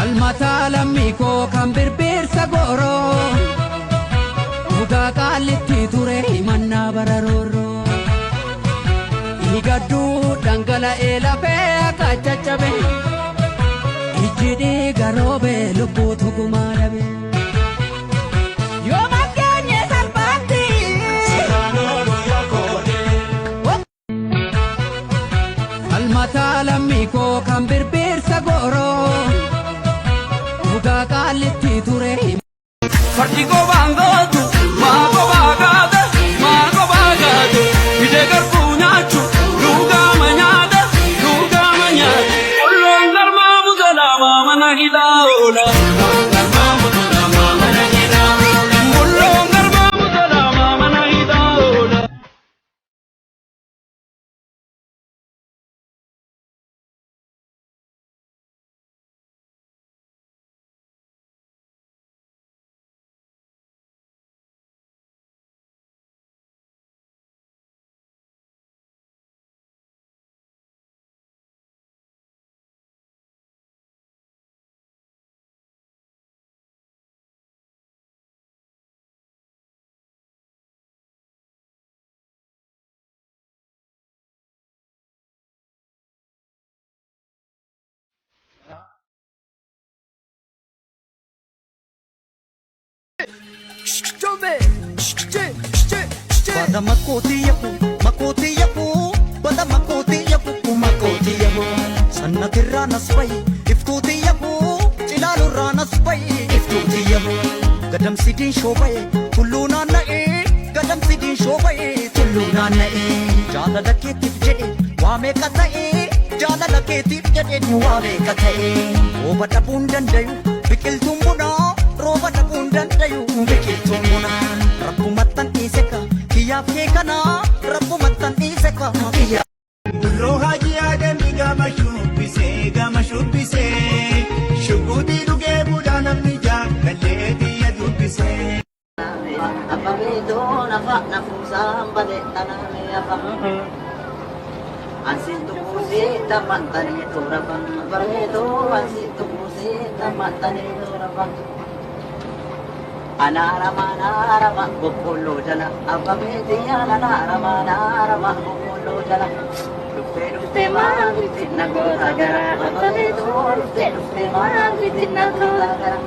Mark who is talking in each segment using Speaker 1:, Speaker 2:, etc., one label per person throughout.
Speaker 1: Almata lammiko kan birbirsa goro Uga qallitti ture manna bararoro Igaddu dangala elafe akachachabe Ijidi garobe lubbu tugumarabe Yo maganye salpati Siranoro yakode Almata lammiko kan birbirsa goro Uga qallitti ture Fartigo bangadu mago bagade ide garfunachu luga manyada Ullon garma mudala mama hidaola
Speaker 2: Bada makoti yapu Bada makoti yapu Sanna tirra nasbai Iftuti yapu Chilalu ra nasbai Iftuti yapu Gadam sidin shobai Tullu naanna'e Gadam sidin shobai Tullu naanna'e Jaalala keetiif jedhe waa meeqa ta'e Jaalala keetiif jedhe waa meeqa ta'e Rooba dhabuun dandayu biqiltuun bunaa Rooba dhabuun dandayu biqiltuun bunaa Rabbumattan dhiiseka kiyyaaf kee kana Rabbumattan dhiiseka kiyyaaf
Speaker 3: Roha jiyaadami gama shubbise Shukutii dhugee buudhaa namni jaakallee biyya dubbise
Speaker 4: Ababeeto nafuusaan badeettaname afaan Ansitu kuusee taphantanii toorafan Bareeto ansitu kuusee taphantanii toorafan Anaarama boqqolloo jala Ababeetiyaan anaarama boqqolloo jala Dhuftee maalitti nagoota gara Ababeetoo dhuftee maalitti nagoota gara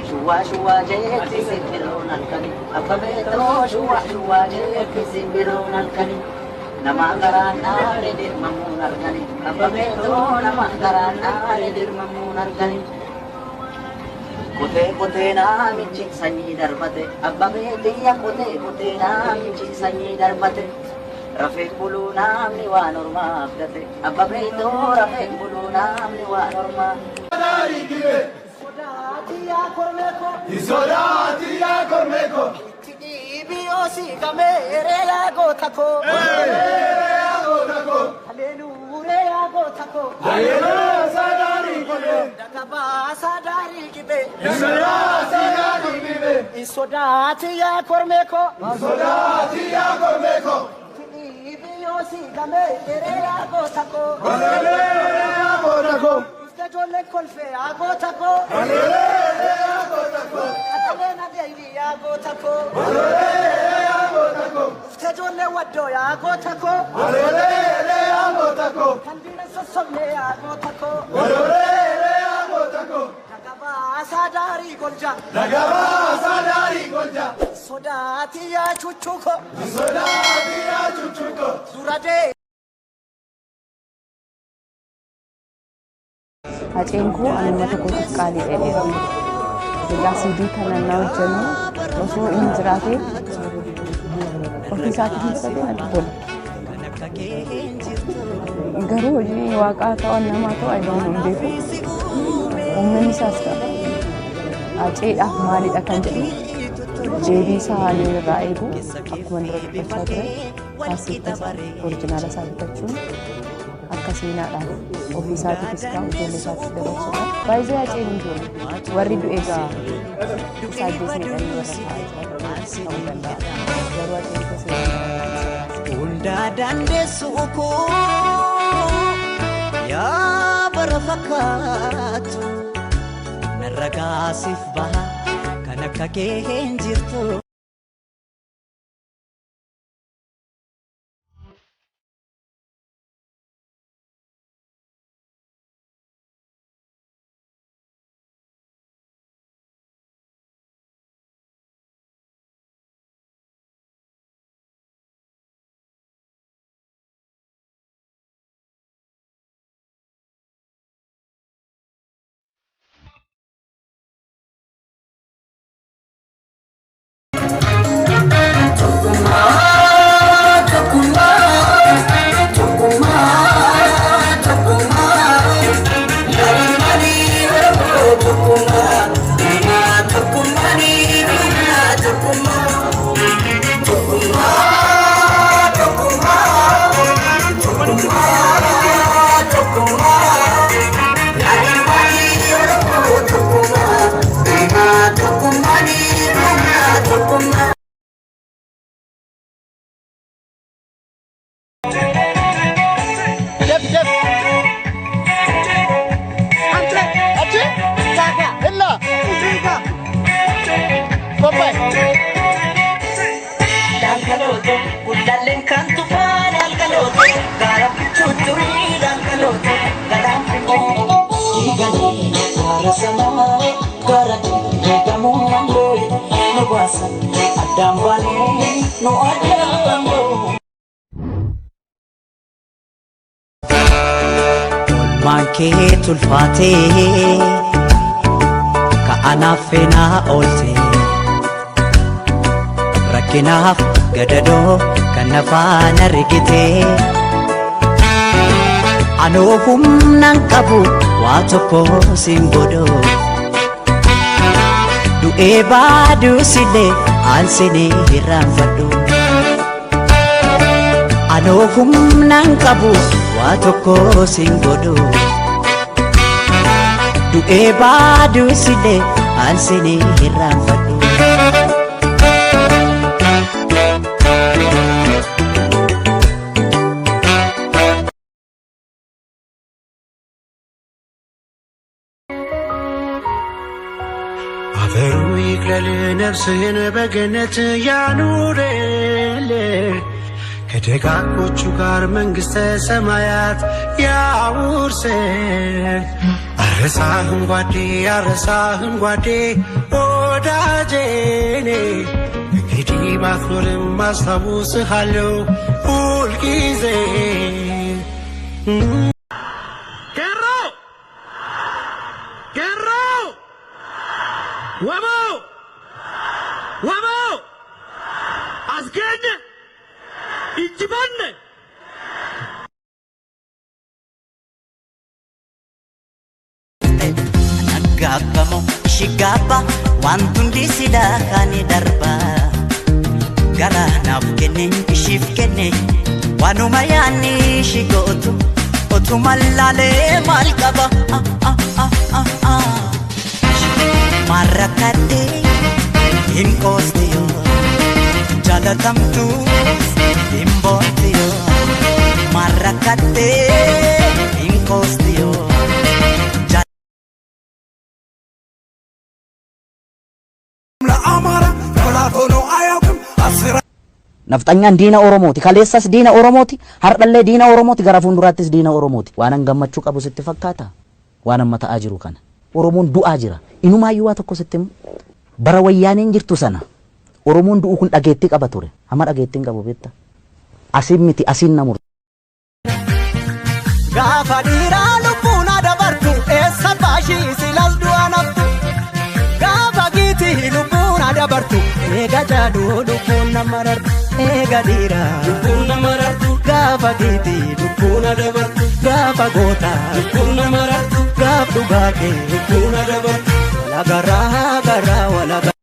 Speaker 4: Shuwa jeetti simbiroon halkani Ababeetoo shuwa jeetti simbiroon halkani Nama garaan dhaale dirmamuun argani Ababeetoo nama garaan dhaale dirmamuun argani Kutee naamichi sanyii darbate Ababeetiyya kutee naamichi sanyii darbate Rafeen buluu namni waan ormaa abdate Ababeetoo rafeen buluu namni waan ormaa
Speaker 3: Isodaati yaa kormeeko
Speaker 2: Tiibiyoosi gameere yaa gootako Haleluure yaa gootako
Speaker 3: Haleluuyaa saadaarii kibee
Speaker 2: Dagabaa saadaarii kibee
Speaker 3: Dagabaa saadaarii kibee
Speaker 2: Isodaati yaa kormeeko
Speaker 3: Isodaati yaa kormeeko
Speaker 2: Tiibiyoosi gameere yaa gootako
Speaker 3: Haleluuyaa yaa gootako
Speaker 2: Ijoollee kolfee yaa gootako
Speaker 3: Haleluuyaa yaa gootako
Speaker 2: Ataleen adeemi yaa gootako
Speaker 3: Haleluuyaa yaa gootako
Speaker 2: Ijoollee waddoo yaa gootako
Speaker 3: Haleluuyaa yaa gootako
Speaker 2: Kandiina sossobnee yaa gootako
Speaker 3: Haleluuyaa yaa gootako
Speaker 2: Dagabaa saadaarii golja
Speaker 3: Dagabaa saadaarii golja
Speaker 2: Sodaati yaa chuchuko
Speaker 3: Sodaati yaa chuchuko
Speaker 2: Duradee
Speaker 5: Hachekoo anuma tokkotti qaalii dheedheera. Egaa CD kana na hojjennu osoo inni jiraatee ofii isaatii keessatti natti tola. Garuu hojii waaqaa ta'u namaa ta'u ayidoon hin beeku. Uummanni isaas ta'a. Hacheedhaaf maalidha kan jedhu jeebii isaa haaluu irraa eegu akkuma dura dubbachaa ture kaasitta isaa orijinaala isaa bitachuun akka seenaadhaan ofii isaatiifis kan ijoollee isaatiif dabarsuudha. Baay'ee Hacheen hin jiru. Warri du'e egaa isaa ajjeesnee dhalli warra ta'aa ta'uu danda'a. Garuu Hacheen gosa
Speaker 2: Hunda dandeessu koo yaa bara fakkaatu narra gaasiif baha kan akka kee hin jirtu. Mankee tulfaatee ka'anaaf feenaa oolte rakkinaaf gadadoo kan nafaan argitee anoo humnaan qabu waa tokko siin godhoo du'ee baaduu sillee aansinee irraanfadhu anoo humnaan qabu waa tokko siin godhoo du'ee baaduu sillee aansinee irraanfadhu.
Speaker 6: አፈሩ ይቅለል ነፍስህን በገነት ያኑርልህ ከደጋጎቹ ጋር መንግሥተ ሰማያት ያውርስህ። አረሳህም ጓዴ አረሳህም ጓዴ ወዳጄኔ እንግዲህ ባትኖርም አስታውስሃለሁ ሁልጊዜ።
Speaker 3: Wamo! Wamo! Asgen! Ichiban!
Speaker 2: Nagagamo shigaba wantundi sida kani darba gara naaf kenne ishif kenne wanuma yaani shigotu otumallale malqaba Marakate inkostiyo jalatamtu imbotiyo Marakate inkostiyo
Speaker 3: La amara falatono ayakum asira
Speaker 4: Nafxanyaan diina Oromooti. Kaleessas diina Oromooti. Hardhallee diina Oromooti. Gara fuulduraattis diina Oromooti. Waanan gammachuu qabu sitti fakkaata. Waanan mata'aa jiru kana. Oromoon du'aa jira. Inumaayyuu waa tokko sitti bara wayyaaniin jirtu sana Oromoon du'u kun dhageettii qaba ture. Amma dhageettiin qabu beekta. Asiin miti asiin namur.
Speaker 2: Gaafa dhiiraa lubbuun adabartu eessa baashii silas du'a naftu. Gaafa giitii lubbuun adabartu eega jaaduu lubbuun nama rartu. Eega dhiiraa lubbuun nama rartu. Gaafa giitii lubbuun adabartu. Gaafa gootaa lubbuun nama rartu. Gaaf dhugaa kee lubbuun adabartu. Wala garaa garaa wala garaa.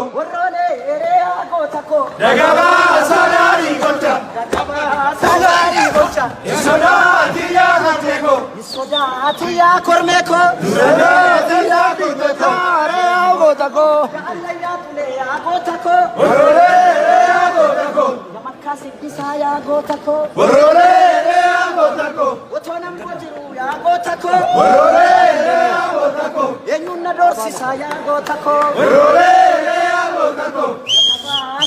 Speaker 4: Warrole erea gotako.
Speaker 3: Dagaba sadari gocha.
Speaker 4: Dagaba sadari gocha.
Speaker 3: Isodati ya Hachekoo.
Speaker 4: Isodati ya kormeko.
Speaker 3: Isodati ya kuteko.
Speaker 4: Erea gotako. Alaya tule ya gotako.
Speaker 3: Warole ya gotako.
Speaker 4: Yamakasi bisa ya gotako.
Speaker 3: Warole ya gotako.
Speaker 4: Otona mwajiru ya gotako.
Speaker 3: Warole ya gotako.
Speaker 4: Enyuna dorsi sa ya gotako.
Speaker 3: Warole ya gotako.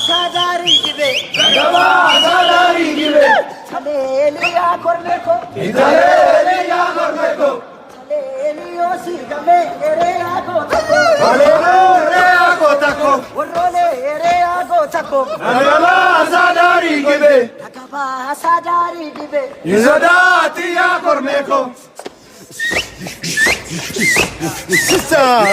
Speaker 4: Sadari gibe.
Speaker 3: Dagaba sadari gibe.
Speaker 4: Chaleli ya kormeko.
Speaker 3: Italeli ya kormeko.
Speaker 4: Chaleli osi game erea gotako.
Speaker 3: Warole ya gotako.
Speaker 4: Warrole erea gotako.
Speaker 3: Dagaba sadari gibe.
Speaker 4: Dagaba sadari gibe.
Speaker 3: Isodati ya kormeko. Sister.